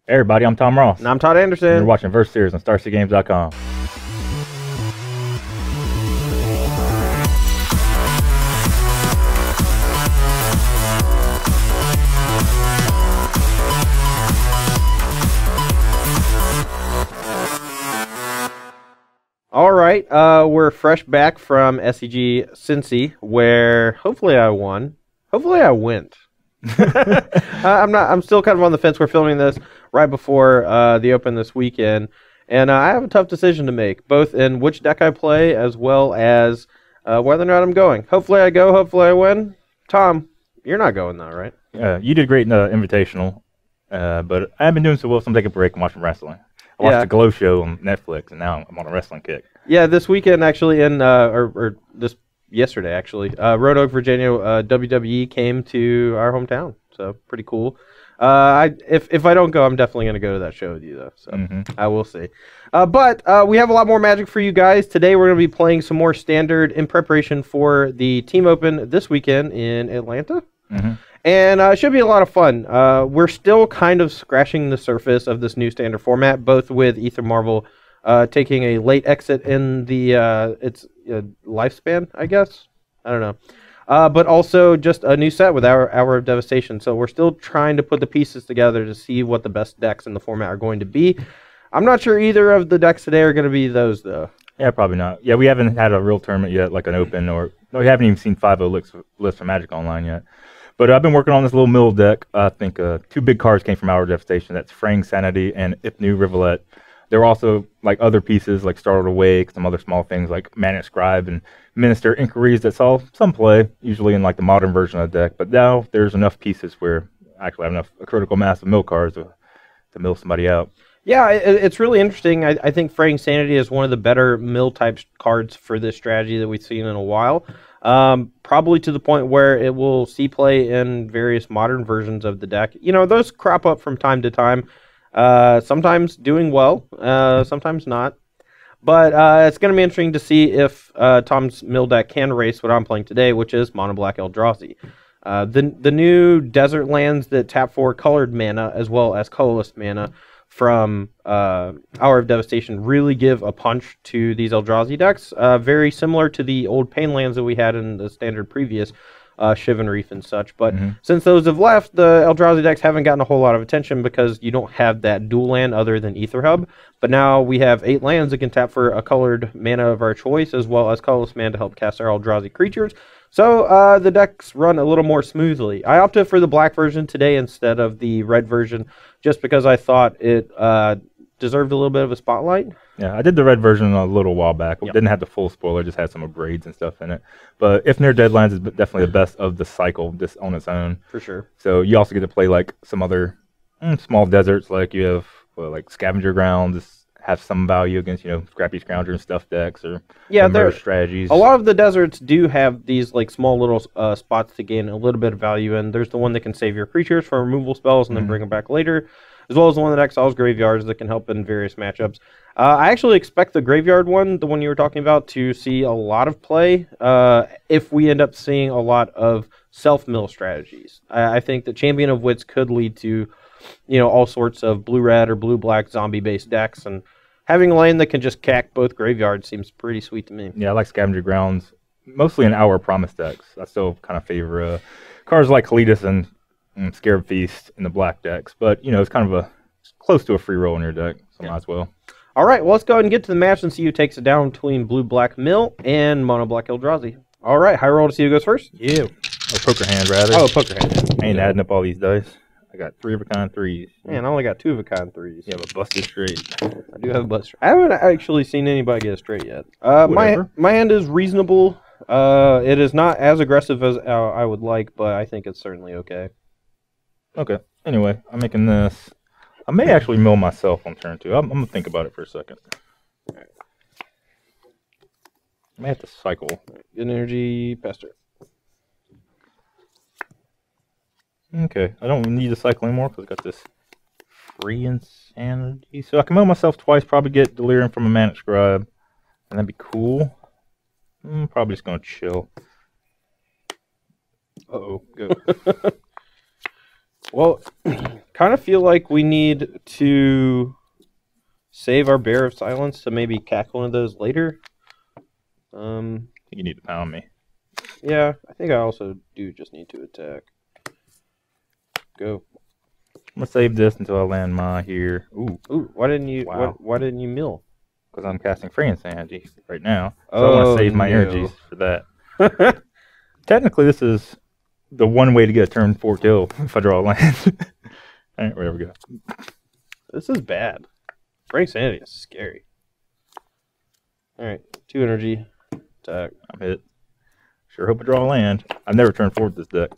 Hey everybody, I'm Tom Ross. And I'm Todd Anderson. And you're watching Verse Series on StarCityGames.com. All right, we're fresh back from SCG Cincy, where hopefully I won. Hopefully I went. I'm still kind of on the fence. We're filming this right before the Open this weekend, and I have a tough decision to make, both in which deck I play as well as whether or not I'm going. Hopefully I go. Hopefully I win. Tom, you're not going though, right? You did great in the Invitational, but I haven't been doing so well, so I'm taking a break and watching wrestling. I watched the Glow Show on Netflix, and now I'm on a wrestling kick. Yeah, this weekend actually, or this yesterday actually, Road Oak, Virginia, WWE came to our hometown, so pretty cool. If I don't go, I'm definitely going to go to that show with you though, so I will see. But we have a lot more Magic for you guys today. We're going to be playing some more Standard in preparation for the Team Open this weekend in Atlanta. And it should be a lot of fun. We're still kind of scratching the surface of this new Standard format, both with Ether Marvel taking a late exit in the its lifespan, I guess. I don't know. But also just a new set with our Hour of Devastation. So we're still trying to put the pieces together to see what the best decks in the format are going to be. I'm not sure either of the decks today are going to be those, though. Yeah, probably not. Yeah, we haven't had a real tournament yet, like an Open, or no, we haven't even seen 5-0 lists for Magic Online yet. But I've been working on this little middle deck. I think two big cards came from Hour of Devastation. That's Fraying Sanity and Ipnu Rivulet. There were also like other pieces like Startled Awake, some other small things like Manic Scribe and Minister Inquiries that saw some play, usually in like the modern version of the deck. But now there's enough pieces where I actually have enough a critical mass of mill cards to mill somebody out. Yeah, it's really interesting. I think Fraying Sanity is one of the better mill type cards for this strategy that we've seen in a while. Probably to the point where it will see play in various modern versions of the deck. You know, those crop up from time to time. Sometimes doing well, sometimes not. But it's going to be interesting to see if Tom's mill deck can race what I'm playing today, which is Mono Black Eldrazi. The new desert lands that tap for colored mana as well as colorless mana from Hour of Devastation really give a punch to these Eldrazi decks, very similar to the old Pain lands that we had in the standard previous Shivan Reef and such. But since those have left, the Eldrazi decks haven't gotten a whole lot of attention because you don't have that dual land other than Ether Hub. But now we have 8 lands that can tap for a colored mana of our choice as well as colorless mana to help cast our Eldrazi creatures. So the decks run a little more smoothly. I opted for the black version today instead of the red version just because I thought it deserved a little bit of a spotlight. Yeah, I did the red version a little while back. Yep. Didn't have the full spoiler, just had some upgrades and stuff in it. But If Near Deadlands is definitely the best of the cycle just on its own. For sure. So you also get to play like some other small deserts, like you have like Scavenger Grounds, have some value against, you know, Scrappy Scrounger and stuff decks, or there strategies. A lot of the deserts do have these like small little spots to gain a little bit of value, and there's the one that can save your creatures from removal spells and then bring them back later, as well as the one that exiles graveyards that can help in various matchups. I actually expect the graveyard one, the one you were talking about, to see a lot of play if we end up seeing a lot of self-mill strategies. I think the Champion of Wits could lead to, you know, all sorts of blue-red or blue-black zombie-based decks, and having a lane that can just cack both graveyards seems pretty sweet to me. Yeah, I like Scavenger Grounds, mostly in Hour Promise decks. I still kind of favor cards like Kalidas and Scarab Feast in the black decks, but you know, it's kind of it's close to a free roll in your deck, so might as well. All right, well, let's go ahead and get to the match and see who takes it down between blue-black mill and mono black Eldrazi. All right, high roll to see who goes first. Yeah. Or poker hand, rather. Oh, poker hand. I ain't adding up all these dice. I got 3-of-a-kind 3s. Man, I only got 2-of-a-kind 3s. You have a busted straight. I do have a busted straight. I haven't actually seen anybody get a straight yet. My hand is reasonable. It is not as aggressive as I would like, but I think it's certainly okay. Okay. Anyway, I'm making this. I may actually mill myself on turn 2. I'm going to think about it for a second. All right. I may have to cycle. Good energy, pester. Okay, I don't need to cycle anymore because I got this free insanity. So I can mill myself twice, probably get Delirium from a Manic Scribe, and that'd be cool. I'm probably just going to chill. Uh-oh, go. Well, kind of feel like we need to save our Bear of Silence to maybe cack one of those later. I think you need to pound me. Yeah, I think I also do just need to attack. Go. I'm gonna save this until I land my here. Ooh, why didn't you? Wow. Why didn't you mill? Because I'm casting Free Insanity right now, so I want to save my energies for that. Technically, this is the one way to get a turn 4 kill if I draw a land. All right, wherever we go. This is bad. Frank Sanity is scary. All right, 2 energy, attack. I'm hit. Sure hope I draw a land. I've never turned 4 with this deck.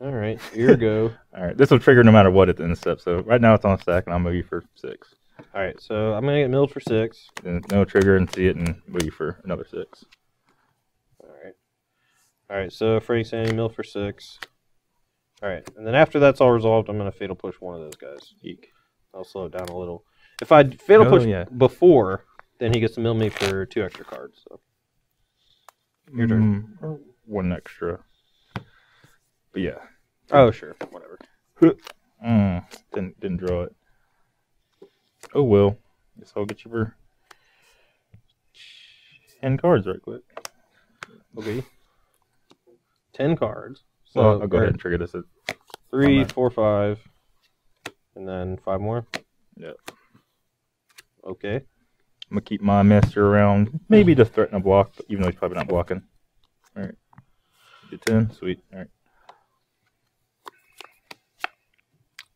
All right, here we go. All right, this will trigger no matter what at the end of the step. So right now it's on stack, and I'll move you for 6. All right, so I'm gonna get milled for 6. Then no trigger and see it, and move you for another 6. All right, so Frank Sanity mill for 6. All right, and then after that's all resolved, I'm gonna Fatal Push one of those guys. Eek. I'll slow it down a little. If I Fatal Push before, then he gets to mill me for 2 extra cards. So. Your turn. 1 extra. But yeah. Oh sure, whatever. Didn't draw it. Oh well. Guess I'll get you for 10 cards right quick. Okay. 10 cards. So well, I'll go ahead and trigger this at 3, 4, 5, and then 5 more. Yep. Okay. I'm gonna keep my master around, maybe to threaten a block, even though he's probably not blocking. All right. Get 10. Sweet. All right.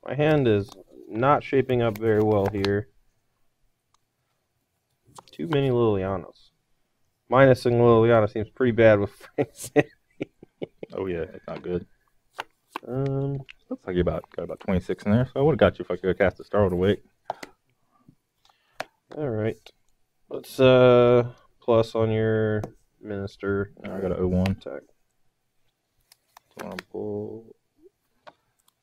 My hand is not shaping up very well here. Too many Lilianas. Minusing Liliana seems pretty bad with Frank Sanity. Oh yeah, it's not good. Looks like you got about 26 in there, so I would have got you if I could have cast a Startled Awake. All right, let's plus on your minister. I got an 01 attack. So I'm gonna pull.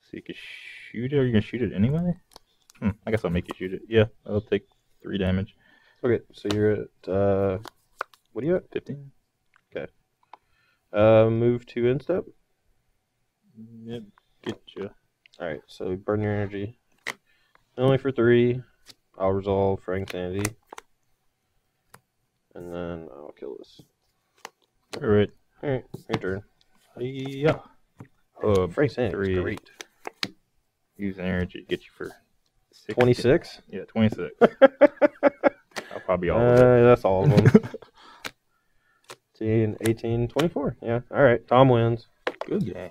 So you can shoot it. Are you gonna shoot it anyway? I guess I'll make you shoot it. Yeah, I'll take 3 damage. Okay, so you're at what are you at? 15. Okay. Move to instep. Yep, get you. All right, so burn your energy. Only for 3. I'll resolve Frank Sanity, and then I'll kill this. All right. All right, your turn. Yeah. Frank Sanity 3. is great. Use energy, get you for 26. Yeah, 26. I'll probably all of it. That's all of them. 18, 24. Yeah. All right. Tom wins. Good game.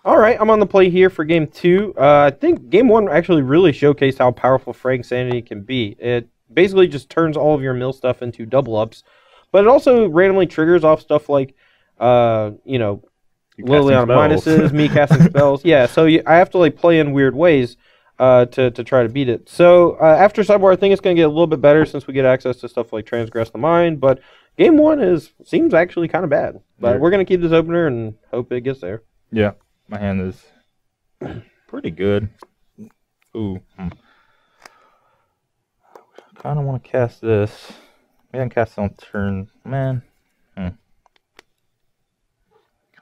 All right. I'm on the play here for game 2. I think game 1 actually really showcased how powerful Frank Sanity can be. It basically just turns all of your mill stuff into double ups, but it also randomly triggers off stuff like, Liliana minuses, me casting spells. Yeah. So I have to like play in weird ways to try to beat it. So after Sideboard, I think it's going to get a little bit better since we get access to stuff like Transgress the Mind, but game 1 seems actually kind of bad. But we're going to keep this opener and hope it gets there. Yeah, my hand is pretty good. Ooh. Kind of want to cast this. I haven't cast it on turn. Man.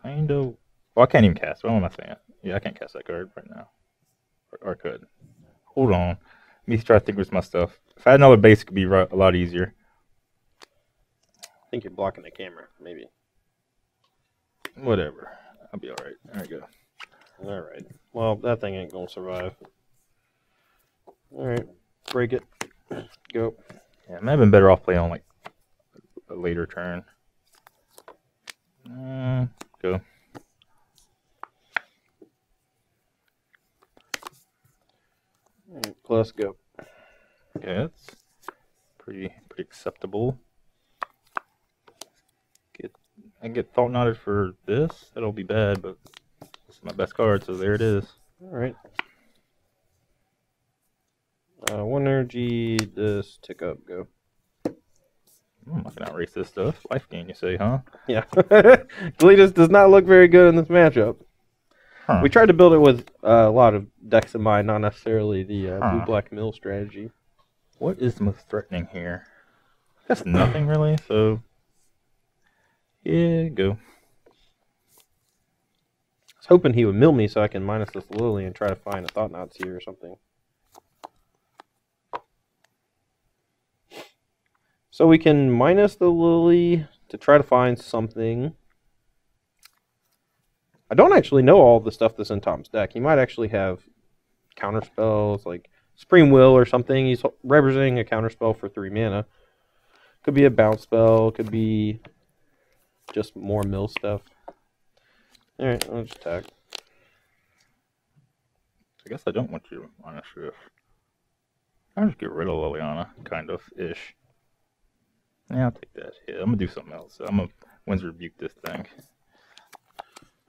Kind of. Well, I can't even cast. What am I saying? Yeah, I can't cast that card right now. Or I could. Hold on. Let me try to think with my stuff. If I had another base, it could be a lot easier. I think you're blocking the camera, maybe. Whatever. I'll be alright. There we go. Alright. Well, that thing ain't going to survive. Alright. Break it. Go. Yeah, I might have been better off playing on like a later turn. Go. Plus go. Okay, that's pretty acceptable. I get Thought Knotted for this. That'll be bad, but this is my best card, so there it is. Alright. 1 energy, this tick up, go. I can outrace this stuff. Life gain, you say, huh? Yeah. Gletus does not look very good in this matchup. Huh. We tried to build it with a lot of decks in mind, not necessarily the blue-black mill strategy. What is the most threatening here? That's nothing really, so yeah, go. was hoping he would mill me so I can minus this Lily and try to find a Thought-Knot Seer or something. So we can minus the Lily to try to find something. I don't actually know all the stuff that's in Tom's deck. He might actually have counter spells like Supreme Will or something. He's representing a counter spell for 3 mana. Could be a bounce spell. Could be just more mill stuff. Alright, I'll just attack. I guess I don't want you on a shift. I'll just get rid of Liliana, kind of, ish. Yeah, I'll take that hit. I'm going to do something else. I'm going to Winds Rebuke this thing.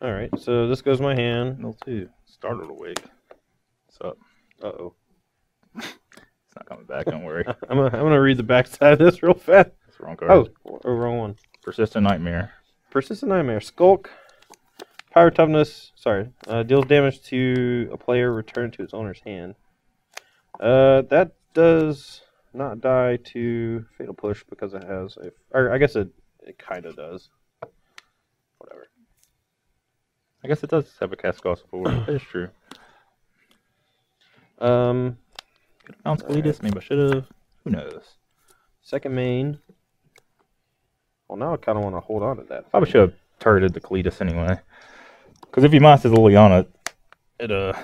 Alright, so this goes my hand. Mill 2. Startled Awake. What's up? Uh-oh. It's not coming back, don't worry. I'm gonna read the backside of this real fast. That's the wrong card. Oh, wrong one. Persistent Nightmare. Persistent Nightmare. Skulk. Power Toughness. Sorry. Deals damage to a player returned to its owner's hand. That does not die to Fatal Push because it has a... Or I guess it kind of does. Whatever. I guess it does have a cast cost forward. That is true. Could have bounced Cletus, maybe I should have. Who knows? Second main. Well, now I kind of want to hold on to that. Probably should have turreted the Cletus anyway. Because if he monsters Liliana, it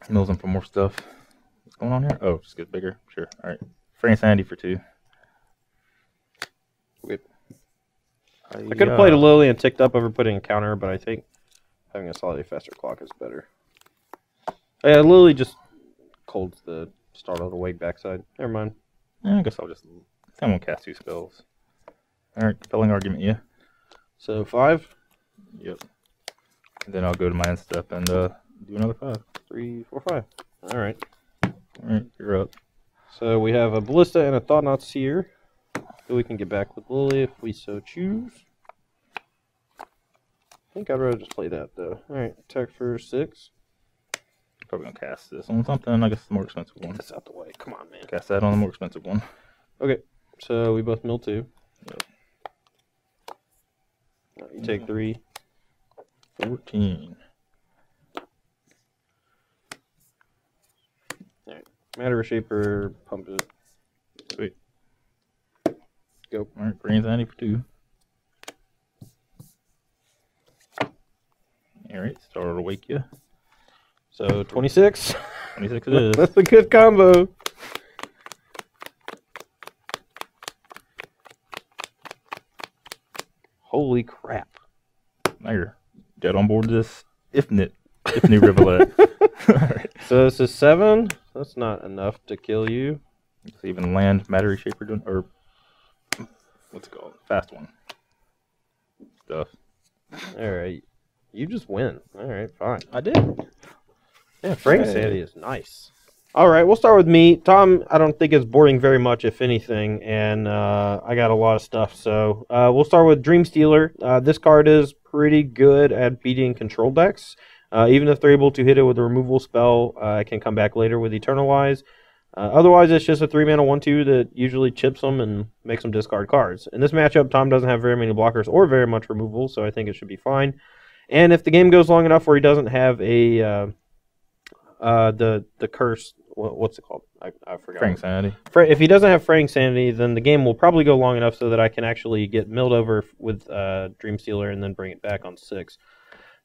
mills him for more stuff. What's going on here? Oh, just get bigger. Sure. Alright. Free Insanity for 2. Okay. I could have played a Lily and ticked up over putting a counter, but I think having a slightly faster clock is better. Yeah, Lily just colds the Startled Awake backside. Never mind. Yeah, I guess I'll just... I won't cast 2 spells. Alright, compelling argument, yeah. So 5? Yep. And then I'll go to my end step and do another 5. 3, 4, 5. Alright. Alright, you're up. So we have a Ballista and a Thought-Knot Seer that we can get back with Lily if we so choose. I think I'd rather just play that though. Alright, attack for 6. Probably gonna cast this on something. I guess the more expensive one. Get this out the way. Come on, man. Cast that on the more expensive one. Okay, so we both mill 2. Yep. You take 3. 14. Alright. Matter Shaper, pump it. Sweet. Go. Alright, Green Zandy for 2. Alright, Startled Awake you. So 26. 26 it is. That's a good combo. Holy crap. Now you're dead on board this Ifnit Rivulet. Alright. So this is 7. That's not enough to kill you. It's even land Matter Shaper doing, or what's it called? Fast one. Stuff. Alright. You just win. Alright, fine. I did. Yeah, Frank Sandy is nice. Alright, we'll start with me. Tom, I don't think is boarding very much, if anything, and I got a lot of stuff. So we'll start with Dream Stealer. This card is pretty good at beating control decks. Even if they're able to hit it with a removal spell, it can come back later with Eternalize. Otherwise, it's just a 3-mana 1/2 that usually chips them and makes them discard cards. In this matchup, Tom doesn't have very many blockers or very much removal, so I think it should be fine. And if the game goes long enough where he doesn't have a the curse, what's it called? I forgot. Frank Sanity. If he doesn't have Frank Sanity, then the game will probably go long enough so that I can actually get milled over with Dream Stealer and then bring it back on 6.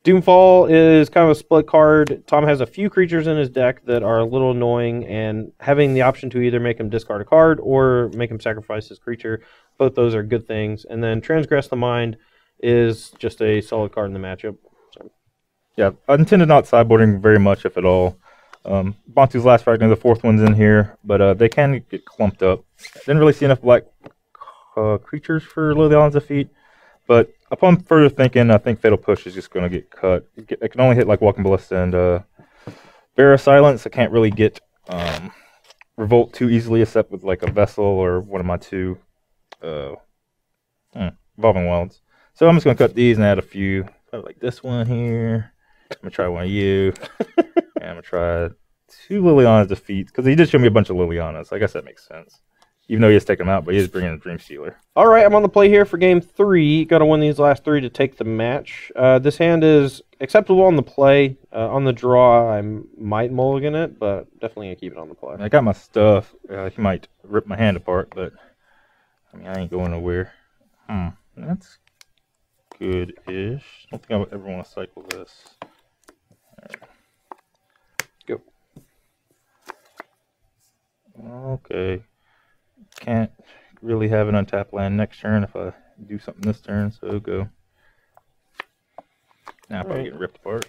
Doomfall is kind of a split card. Tom has a few creatures in his deck that are a little annoying, and having the option to either make him discard a card or make him sacrifice his creature, both those are good things. And then Transgress the Mind is just a solid card in the matchup. So. Yeah, I intended not sideboarding very much, if at all. Bantu's last fragment, the 4th one's in here, but they can get clumped up. Didn't really see enough black creatures for Liliana's defeat, but upon further thinking, I think Fatal Push is just going to get cut. It can only hit like Walking Ballista and Bearer Silence. I can't really get Revolt too easily, except with like a Vessel or one of my 2 Evolving Wilds. So I'm just going to cut these and add a few. Probably like this one here. I'm going to try one of you. And I'm going to try 2 Liliana's defeats, because he did show me a bunch of Lilianas. I guess that makes sense. Even though he is taking them out, but he is bringing a Dream Stealer. All right, I'm on the play here for game 3. Got to win these last 3 to take the match. This hand is acceptable on the play. On the draw, I might mulligan it, but definitely gonna keep it on the play. I got my stuff. He might rip my hand apart, but I mean, I ain't going nowhere. That's good-ish. I don't think I would ever want to cycle this. Right. Go. Okay. Can't really have an untapped land next turn if I do something this turn, so go. Now I'm probably getting ripped apart.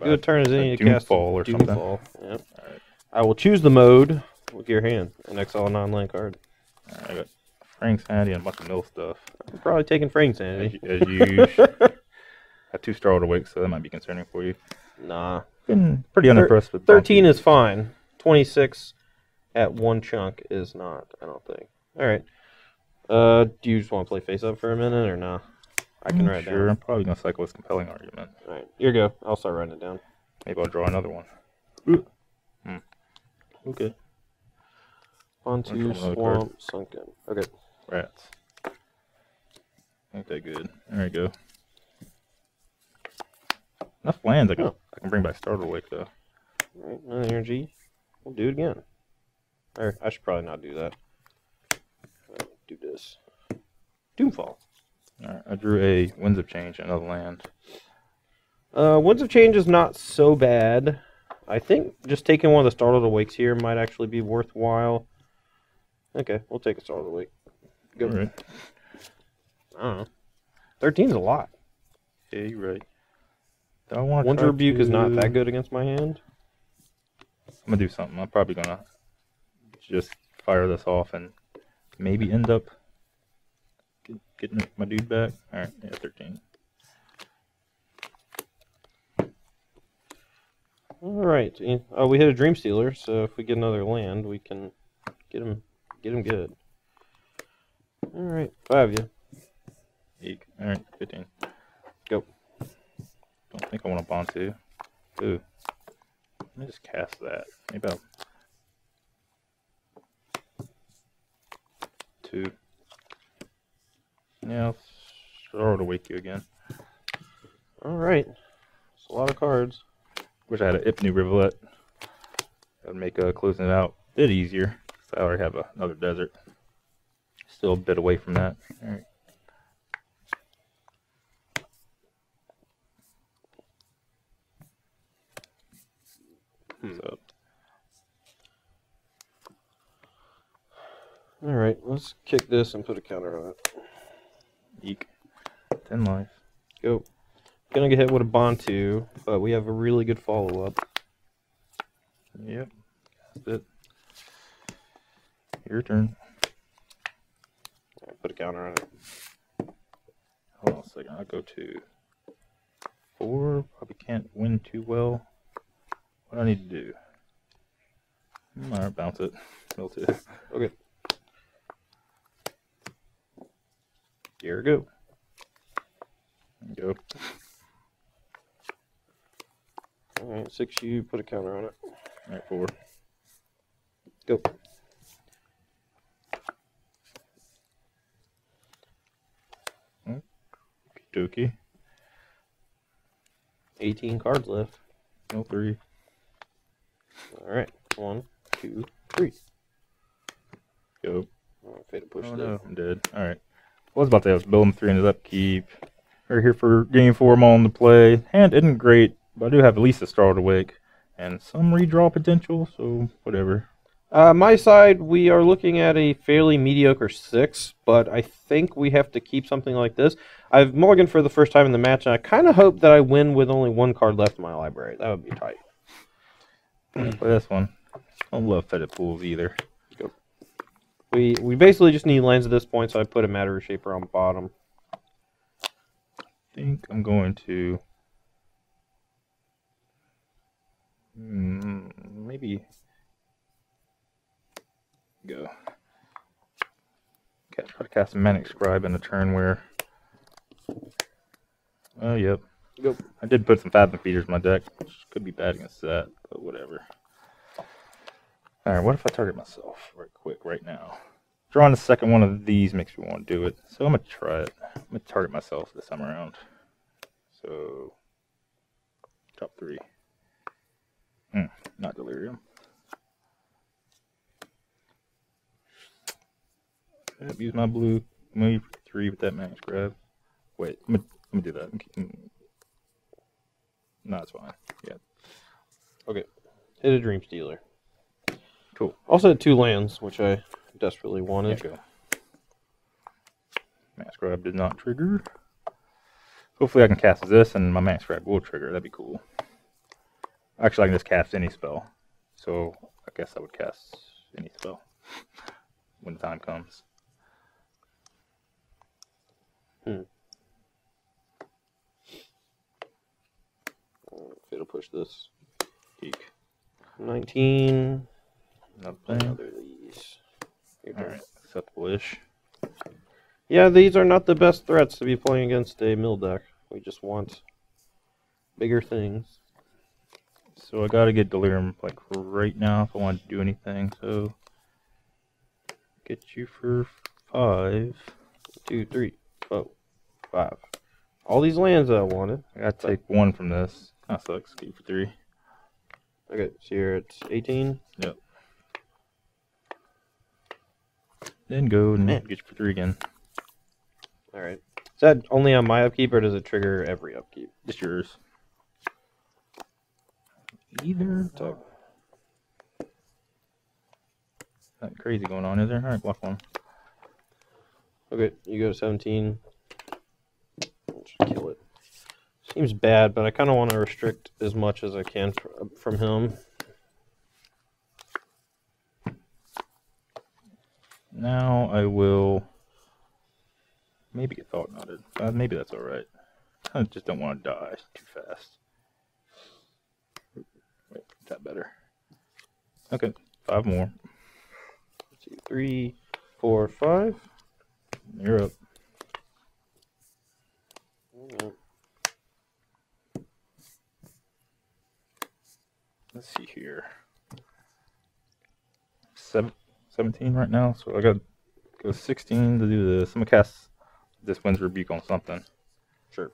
Good turn as any to cast Doomfall or something. Doomfall. Yep. Right. I will choose the mode with your hand and exile a non-land card. Alright, I got Fraying Sanity and a bunch of mill stuff. I'm probably taking Fraying Sanity. As usual. I have 2 Startled Awake, so that might be concerning for you. Nah. Been pretty unimpressed with 13 is fine. 26 at 1 chunk is not, I don't think. Alright. Do you just want to play face up for a minute or nah? I can write it down. I'm probably going to cycle this compelling argument. Alright, here you go. I'll start writing it down. Maybe I'll draw another one. Okay. Onto Swamp, Sunken. Okay. Rats. Ain't that good. There you go. Enough lands I can bring back Startled Awake though. Alright, another energy. We'll do it again. Or I should probably not do that. Do this. Doomfall. Alright, I drew a Winds of Change, another land. Winds of Change is not so bad. I think just taking one of the Startled Awakes here might actually be worthwhile. Okay, we'll take a Startled Awake. Go. All right. I don't know. 13's a lot. Yeah, you're right. Do I want One's Rebuke is not that good against my hand. I'm going to do something. I'm probably going to just fire this off and maybe end up getting my dude back. Alright, yeah, 13. Alright. Oh, we hit a Dream Stealer, so if we get another land, we can get him good. Alright, 5 you. Eek. Alright, 15. Go. Don't think I want to bond to. Ooh. Let me just cast that. Maybe I'll... 2. Yeah, I'll Startled Awake you again. Alright. It's a lot of cards. Wish I had an Ipnu Rivulet. That would make closing it out a bit easier. So I already have another desert. Still a bit away from that. Alright. So. Alright, let's kick this and put a counter on it. Eek. 10 life. Go. Gonna get hit with a Bantu, but we have a really good follow-up. Yep. That's it. Your turn. Put a counter on it. Hold on a second. I'll go to 4. Probably can't win too well. What do I need to do? Alright, bounce it. Mill 2. Okay. Here we go. Go. Alright, 6 you, put a counter on it. Alright, 4. Go. Dookie. 18 cards left. No 3. Alright, 1, 2, 3. Go. Fade to push Oh that. no, I'm dead. Alright. I was about to say I was building 3 in his upkeep. We're here for game 4. I'm on the play. Hand isn't great, but I do have at least a Startled Awake and some redraw potential, so whatever. My side, we are looking at a fairly mediocre 6, but I think we have to keep something like this. I've mulliganed for the first time in the match, and I kind of hope that I win with only 1 card left in my library. That would be tight. Play this one. I don't love Fetid Pools either. Go. We basically just need lands at this point, so I put a Matter Shaper on bottom. I think I'm going to maybe go. Okay, try to cast a Manic Scribe in a turn where. Oh, yep. Go. I did put some Fathom Feeders in my deck, which could be bad against that, but whatever. Alright, what if I target myself right quick right now? Drawing the second one of these makes me want to do it. So I'm going to try it. I'm going to target myself this time around. So, top 3. Not Delirium. Use my blue. Move 3 with that max grab. Wait, let me do that. No, it's fine. Yeah. Okay. Hit a Dream Stealer. Cool. Also had 2 lands, which I desperately wanted. Go. Max grab did not trigger. Hopefully I can cast this and my max grab will trigger. That'd be cool. Actually, I can just cast any spell. So I guess I would cast any spell when the time comes. It'll push this. Geek. 19. Nothing. Another of these. Alright, acceptable-ish. Yeah, these are not the best threats to be playing against a mill deck. We just want bigger things. So I gotta get Delirium like right now if I want to do anything. So get you for 5. 2, 3, 4, 5. All these lands that I wanted. I gotta take 1 from this. Kinda sucks. Get you for 3. Okay, so you're at 18. Yep. Then go and get you for 3 again. Alright. Is that only on my upkeep or does it trigger every upkeep? Just yours. Either. So, Nothing crazy going on, is there? Alright, block 1. okay, you go to 17. Just kill it. Seems bad, but I kind of want to restrict as much as I can from him. Now I will maybe get Thought Knotted. Maybe that's alright. I just don't want to die too fast. Wait, is that better? Okay, 5 more. 2, 3, 4, 5. You're up. Let's see here. 17 right now, so I got to go 16 to do this. I'm going to cast this Wind's Rebuke on something. Sure.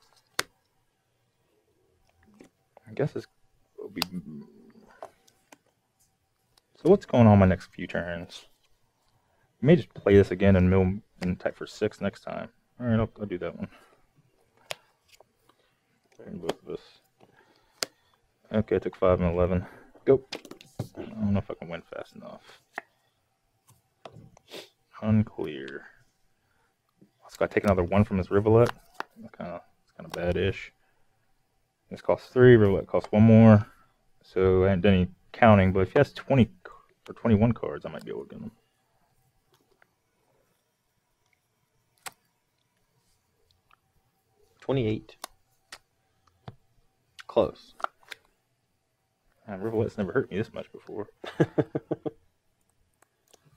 I guess this will be... So what's going on my next few turns? You may just play this again and mill and type for 6 next time. Alright, I'll do that one. Both of us. Okay, I took 5 and 11. Go. I don't know if I can win fast enough. Unclear. So I take another 1 from this Rivulet. It's kind of bad-ish. This costs 3. Rivulet costs 1 more. So I haven't done any counting, but if he has 20 or 21 cards, I might be able to get them. $28. Close. Rivulet's never hurt me this much before.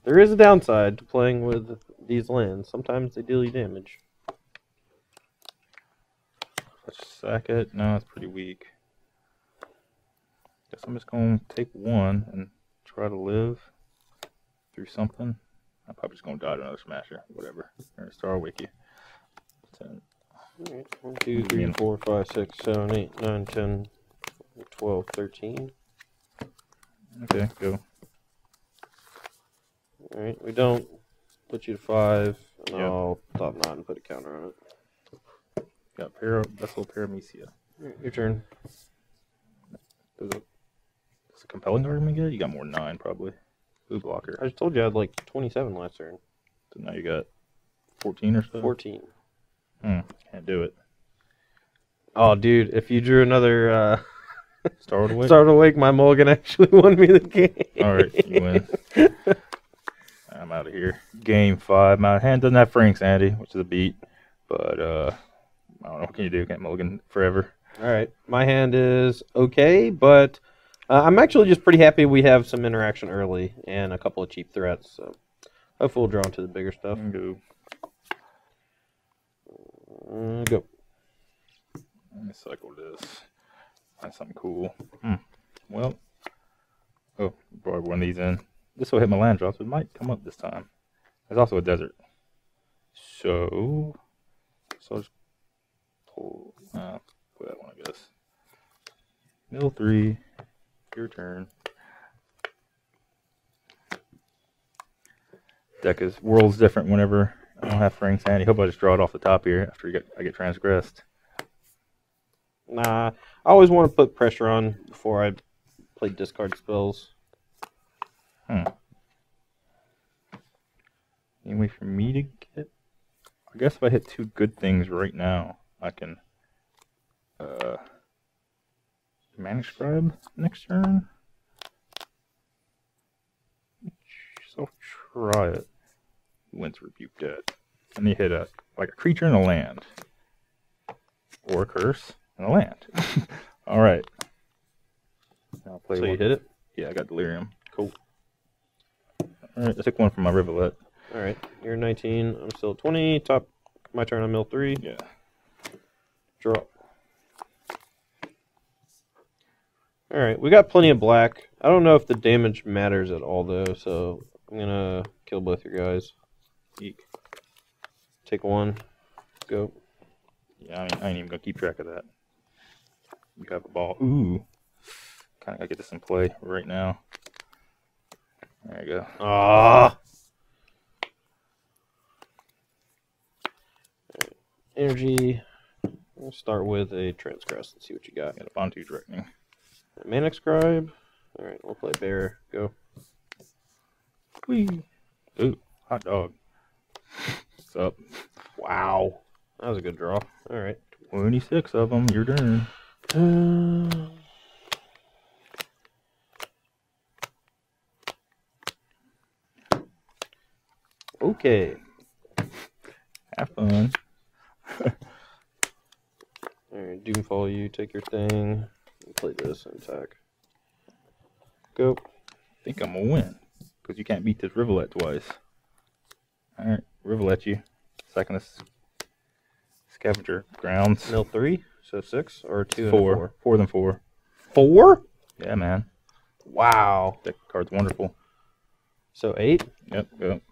There is a downside to playing with these lands. Sometimes they deal you damage. Let's sack it. No, it's pretty weak. Guess I'm just going to take 1 and try to live through something. I'm probably just going to die to another Smasher. Whatever. Alright, Star Wiki. 10. Alright, 1, 2, 3, 4, 5, 6, 7, 8, 9, 10, 12, 13. Okay, go. Alright, we don't put you to 5, and Yep. I'll top 9 and put a counter on it. Got Vessel Paramecia. Your turn. Does a compelling argument get it? You got more than 9 probably. Blue blocker. I just told you I had like 27 last turn. So now you got 14 or so? 14. Can't do it. Oh, dude, if you drew another Startled Awake? Startled Awake, my mulligan actually won me the game. Alright, you win. I'm out of here. Game 5. My hand doesn't have Frank Sandy, which is a beat. But, I don't know. What can you do? Can't mulligan forever. Alright, my hand is okay, but I'm actually just pretty happy we have some interaction early and a couple of cheap threats. So hopefully we'll draw into the bigger stuff. Go. Go. Let me cycle this. Find something cool. Well. Oh, brought one of these in. This will hit my land drop, so it might come up this time. There's also a desert. So I'll just pull that one, I guess. Mill 3, your turn. Deck is worlds different whenever I don't have Fraying Sanity. Hope I just draw it off the top here after I get transgressed. Nah, I always want to put pressure on before I play discard spells. Any way for me to get... I guess if I hit 2 good things right now, I can Mana Scribe next turn. So I'll try it. Winds Rebuke that. And you hit a creature and a land. Or a curse and a land. Alright. So you hit it? Yeah, I got Delirium. Cool. Alright, I took one from my Rivulet. Alright, you're 19, I'm still 20. Top, my turn on mill 3. Yeah. Draw. Alright, we got plenty of black. I don't know if the damage matters at all, though, so I'm gonna kill both your guys. Eek. Take one. Go. Yeah, I ain't even gonna keep track of that. You have a ball. Ooh. Kinda gotta get this in play right now. There you go. Ah. Right. Energy. We'll start with a transgress and see what you got. Got a Bontu Directing. Mana Scribe. Alright, we'll play bear. Go. Whee. Ooh, hot dog. What's up? Wow. That was a good draw. Alright. 26 of them. Your turn. Okay. Have fun. Alright, Doomfall, you take your thing. Play this and attack. Go. I think I'm gonna win. Because you can't beat this Rivulet twice. Alright, Rivulet you. Second Scavenger Grounds. Mill 3, so 6 or 2 and 4. 4. 4 than 4. 4? Yeah, man. Wow. That card's wonderful. So 8? Yep, yep.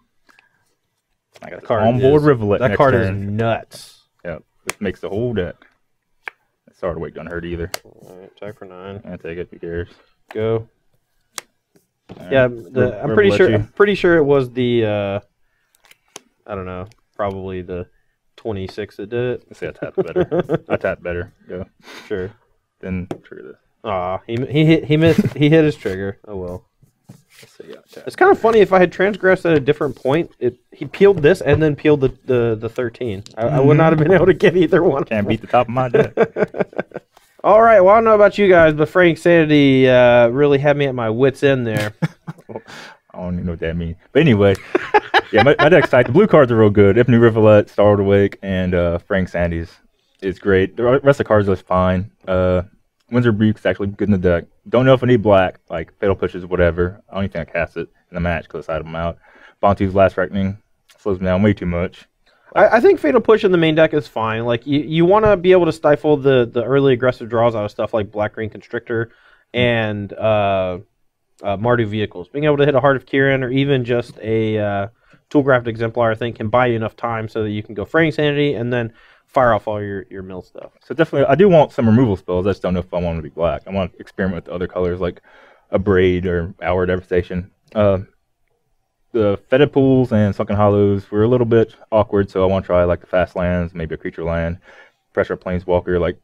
I got That card onboard is, Rivulet. That next card turn. is nuts. Yep, this makes the whole deck. That Starter Wake doesn't hurt either. Alright, attack for 9. I take it. Who cares? Go. Right. Yeah, I'm pretty sure it was the I don't know, probably the 26 that did it. Let's see, I tapped better. I tapped better. Go. Sure. Then trigger this. Aw, he missed. He hit his trigger. Oh well. Let's see. It's kind of funny if I had transgressed at a different point. He peeled this and then peeled the 13. I would not have been able to get either one. Can't beat the top of my deck. All right. Well, I don't know about you guys, but Fraying Sanity really had me at my wits' end there. I don't even know what that means. But anyway, yeah, my deck's tight. The blue cards are real good. If New Rivulet, Startled Awake, and Fraying Sanity's is great. The rest of the cards are fine. Windsor Rebuke's actually good in the deck. Don't know if I need black, like Fatal Pushes, whatever. I don't even think I cast it in the match because I side them out. Bontu's Last Reckoning slows me down way too much. I think Fatal Push in the main deck is fine. Like you want to be able to stifle the early aggressive draws out of stuff like Black Green Constrictor and Mardu Vehicles. Being able to hit a Heart of Kirin or even just a Toolcraft Exemplar, I think, can buy you enough time so that you can go Fraying Sanity and then fire off all your mill stuff. So definitely, I do want some removal spells. I just don't know if I want them to be black. I want to experiment with other colors like a Braid or Hour Devastation. The Fetid Pools and Sunken Hollows were a little bit awkward, so I want to try like the Fast Lands, maybe a Creature Land, Pressure Planeswalker. Like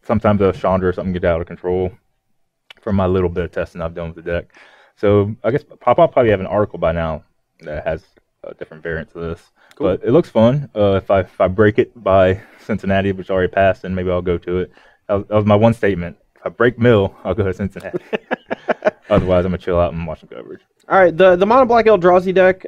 sometimes a Chandra or something get out of control from my little bit of testing I've done with the deck. So I guess I'll probably have an article by now that has a different variant to this. Cool. But it looks fun. If I break it by Cincinnati, which already passed, then maybe I'll go to it. That was my one statement. If I break Mill, I'll go to Cincinnati. Otherwise, I'm going to chill out and watch the coverage. All right, the Mono Black Eldrazi deck,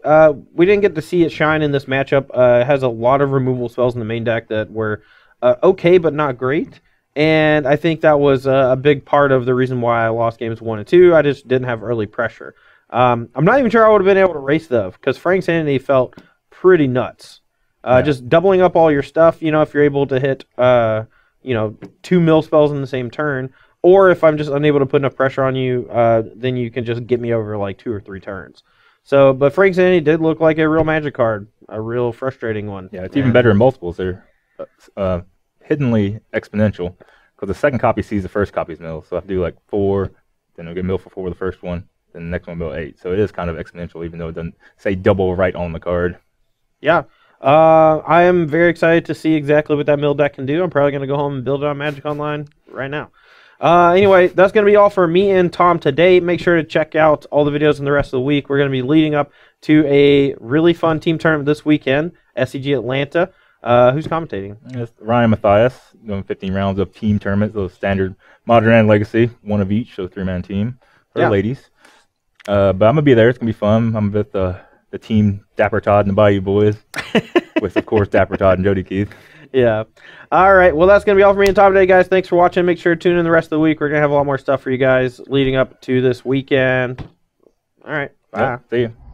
we didn't get to see it shine in this matchup. It has a lot of removal spells in the main deck that were okay, but not great. And I think that was a big part of the reason why I lost games 1 and 2. I just didn't have early pressure. I'm not even sure I would have been able to race though, because Fraying Sanity felt pretty nuts. Yeah. Just doubling up all your stuff, you know, if you're able to hit, 2 mill spells in the same turn, or if I'm just unable to put enough pressure on you, then you can just get me over like 2 or 3 turns. So, but Frank Sanity did look like a real Magic card, a real frustrating one. Yeah, it's even better in multiples. They're hiddenly exponential because the second copy sees the first copy's mill. So I have to do like 4, then I'll get mill for 4 with the first one, then the next one mill 8. So it is kind of exponential, even though it doesn't say double right on the card. Yeah. I am very excited to see exactly what that mill deck can do. I'm probably going to go home and build it on Magic Online right now. Anyway, that's going to be all for me and Tom today. Make sure to check out all the videos in the rest of the week. We're going to be leading up to a really fun team tournament this weekend, SCG Atlanta. Who's commentating? It's Ryan Matthias, doing 15 rounds of team tournaments, those standard Modern and Legacy, one of each, so 3-man team for ladies. But I'm going to be there. It's going to be fun. I'm with the team Dapper Todd and the Bayou Boys, with, of course, Dapper Todd and Jody Keith. Yeah. All right. Well, that's going to be all for me and Tom today, guys. Thanks for watching. Make sure to tune in the rest of the week. We're going to have a lot more stuff for you guys leading up to this weekend. All right. Bye. Yep, see you.